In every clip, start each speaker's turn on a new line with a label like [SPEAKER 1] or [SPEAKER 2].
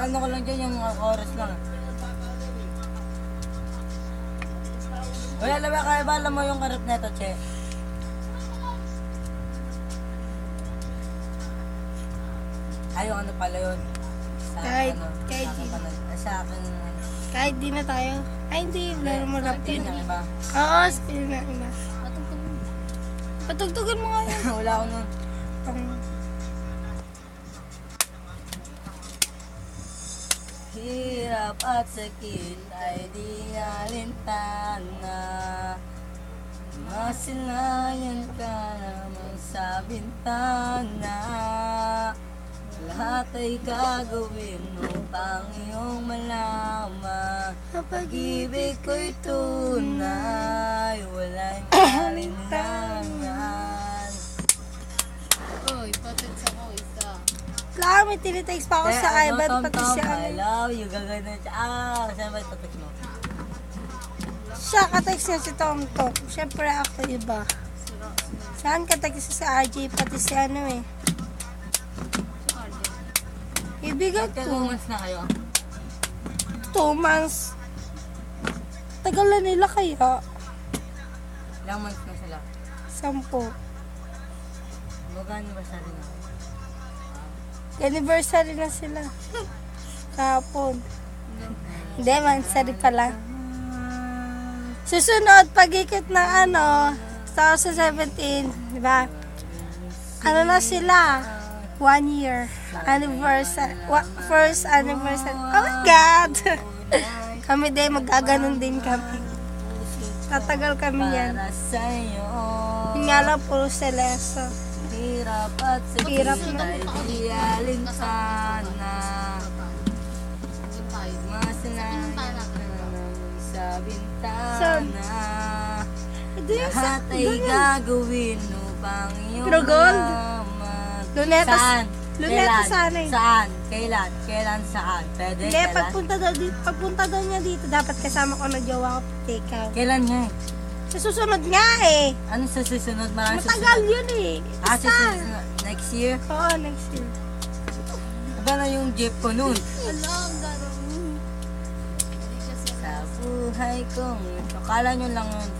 [SPEAKER 1] ano ko lang dyan, yung chorus lang. Wala lang kaya ba alam mo yung karap neto, Che? Ay, yung ano pala yun? Sa
[SPEAKER 2] Kahit
[SPEAKER 1] akin, sa akin,
[SPEAKER 2] Kahit di na tayo. Ay, hindi. Laro mo rap yun.
[SPEAKER 1] yung iba.
[SPEAKER 2] Oo, skill na iba. Patugtugan mo nga yun.
[SPEAKER 1] Wala ako nun. Hirap at sakit ay di alintana. Masilayan ka naman sa bintana. Lahat ay gagawin upang iyong malaman. Ang pag-ibig ko'y tunay, walang alinlangan.
[SPEAKER 3] Uy, patid sa ko isa.
[SPEAKER 2] Kaya may tinitext pa ako sa iPad pati siya.
[SPEAKER 1] I love you, gagana siya. Saan ba ito text mo?
[SPEAKER 2] Siya katext niya si Tom Tom. Siyempre ako iba. Saan katext sa RJ pati si ano eh. Ibigan
[SPEAKER 1] Ilang
[SPEAKER 2] ko.
[SPEAKER 1] months na kayo?
[SPEAKER 2] 2 months. Tagal na nila kaya.
[SPEAKER 1] Ilang months na sila?
[SPEAKER 2] 10.
[SPEAKER 1] Magkano ba sa rin ako?
[SPEAKER 2] Anniversary na sila. Kahapon. Hindi, mansari pala. Susunod, pag-ikot ng ano, 2017, di ba? Ano na sila? 1 year. Anniversary. First anniversary. Oh my God! Kami din, magkaganon din kami. Tatagal kami yan.
[SPEAKER 1] Para sa'yo,
[SPEAKER 2] Yung nga lang, puro seleso.
[SPEAKER 1] hirap at
[SPEAKER 2] Hirap
[SPEAKER 1] sakit
[SPEAKER 2] na.
[SPEAKER 1] ay di alintana. Masalayan ka naman sa bintana.
[SPEAKER 2] Ito yung sa...
[SPEAKER 1] Lahat ay gagawin upang iyong
[SPEAKER 2] Pero gold.
[SPEAKER 1] malaman.
[SPEAKER 2] Luneta.
[SPEAKER 1] Saan?
[SPEAKER 2] Luneta
[SPEAKER 1] Kailan?
[SPEAKER 2] sana eh.
[SPEAKER 1] Saan? Kailan? Kailan saan? Pwede?
[SPEAKER 2] Hindi,
[SPEAKER 1] Kailan?
[SPEAKER 2] pagpunta daw niya dito, dapat kasama ko na jowa ko take out.
[SPEAKER 1] Kailan nga eh?
[SPEAKER 2] Sa susunod nga eh.
[SPEAKER 1] Ano sa susunod? Marami
[SPEAKER 2] Matagal
[SPEAKER 1] susunod.
[SPEAKER 2] yun eh.
[SPEAKER 1] Ah,
[SPEAKER 2] Isa.
[SPEAKER 1] susunod. Next year?
[SPEAKER 2] Oo, next year.
[SPEAKER 1] Iba na yung jeep ko nun.
[SPEAKER 3] Wala, ang garo. Hindi siya
[SPEAKER 1] Sa
[SPEAKER 3] sa
[SPEAKER 1] buhay kong ito. Kala nyo lang yun.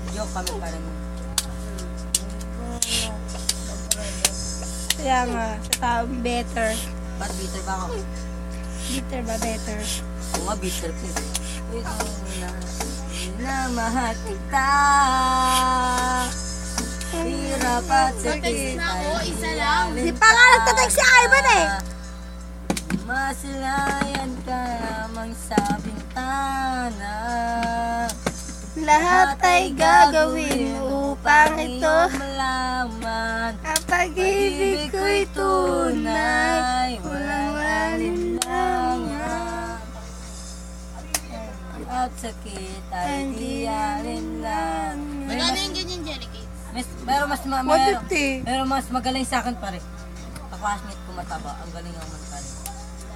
[SPEAKER 1] Joke kami pa rin.
[SPEAKER 2] Kaya nga, sa taong better.
[SPEAKER 1] Ba't bitter ba ako?
[SPEAKER 2] Bitter ba better?
[SPEAKER 1] Oo nga, bitter po. Ito na mahal kita. Hirap at sakit
[SPEAKER 3] Text na ako,
[SPEAKER 1] ay
[SPEAKER 3] isa lang.
[SPEAKER 2] Di pa nga nagtatext si Ivan eh.
[SPEAKER 1] Masilayan ka lamang sa bintana.
[SPEAKER 2] Lahat ay gagawin upang ito.
[SPEAKER 1] Malaman.
[SPEAKER 2] Ang pag-ibig ko'y tunay. Walang alinlangan.
[SPEAKER 1] At sakit ay di alinlangan.
[SPEAKER 3] Magkano yung ganyan, Jerry Cakes?
[SPEAKER 1] Pero mas meron,
[SPEAKER 2] 150.
[SPEAKER 1] pero mas magaling sa akin pa rin. Ka-classmate ko mataba, ang galing naman pa rin.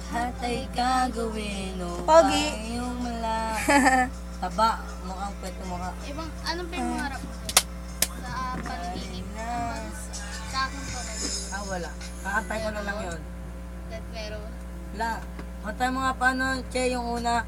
[SPEAKER 1] Lahat ay gagawin upang
[SPEAKER 2] Pogi.
[SPEAKER 1] iyong malaman. Taba, mukhang pwede mukha.
[SPEAKER 3] Ibang, anong pinangarap mo? Sa paniginip? Sa akin po rin.
[SPEAKER 1] Ah, wala. Kakantay ko na lang yun.
[SPEAKER 3] That meron.
[SPEAKER 1] Wala. Kantay mo nga paano, Che, yung una.